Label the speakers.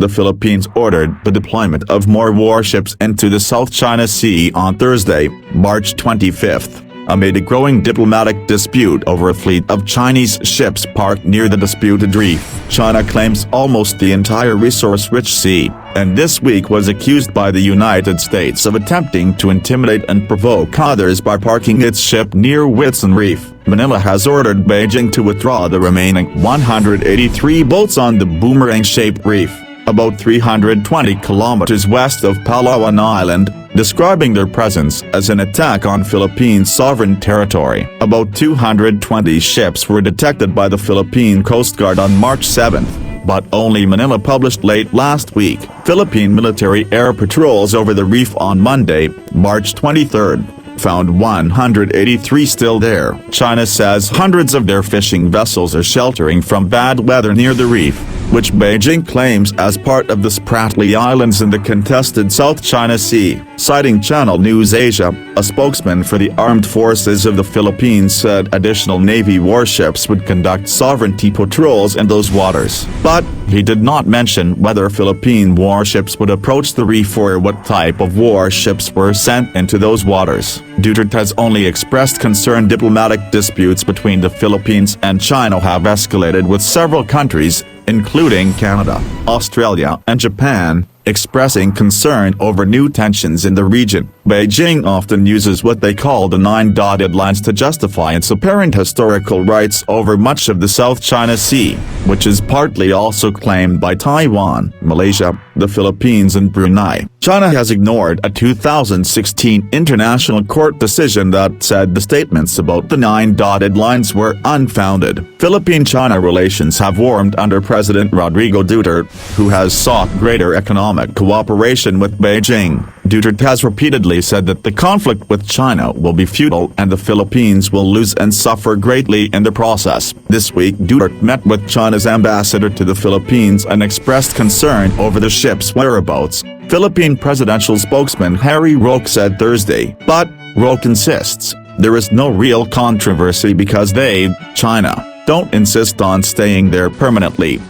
Speaker 1: the Philippines ordered the deployment of more warships into the South China Sea on Thursday, March 25, amid a growing diplomatic dispute over a fleet of Chinese ships parked near the disputed reef. China claims almost the entire resource-rich sea, and this week was accused by the United States of attempting to intimidate and provoke others by parking its ship near Whitsun Reef. Manila has ordered Beijing to withdraw the remaining 183 boats on the boomerang-shaped reef, about 320 kilometers west of Palawan Island, describing their presence as an attack on Philippine sovereign territory. About 220 ships were detected by the Philippine Coast Guard on March 7, but only Manila published late last week. Philippine military air patrols over the reef on Monday, March 23, found 183 still there. China says hundreds of their fishing vessels are sheltering from bad weather near the reef, which Beijing claims as part of the Spratly Islands in the contested South China Sea. Citing Channel News Asia, a spokesman for the Armed Forces of the Philippines said additional Navy warships would conduct sovereignty patrols in those waters. But he did not mention whether Philippine warships would approach the reef or what type of warships were sent into those waters. Duterte has only expressed concern diplomatic disputes between the Philippines and China have escalated, with several countries, including Canada, Australia, and Japan, expressing concern over new tensions in the region. Beijing often uses what they call the 9 dotted lines to justify its apparent historical rights over much of the South China Sea, which is partly also claimed by Taiwan, Malaysia, the Philippines and Brunei. China has ignored a 2016 international court decision that said the statements about the 9 dotted lines were unfounded. Philippine-China relations have warmed under President Rodrigo Duterte, who has sought greater economic cooperation with Beijing. Duterte has repeatedly said that the conflict with China will be futile and the Philippines will lose and suffer greatly in the process. This week, Duterte met with China's ambassador to the Philippines and expressed concern over the ship's whereabouts, Philippine presidential spokesman Harry Roque said Thursday. But Roque insists there is no real controversy because they, China, don't insist on staying there permanently.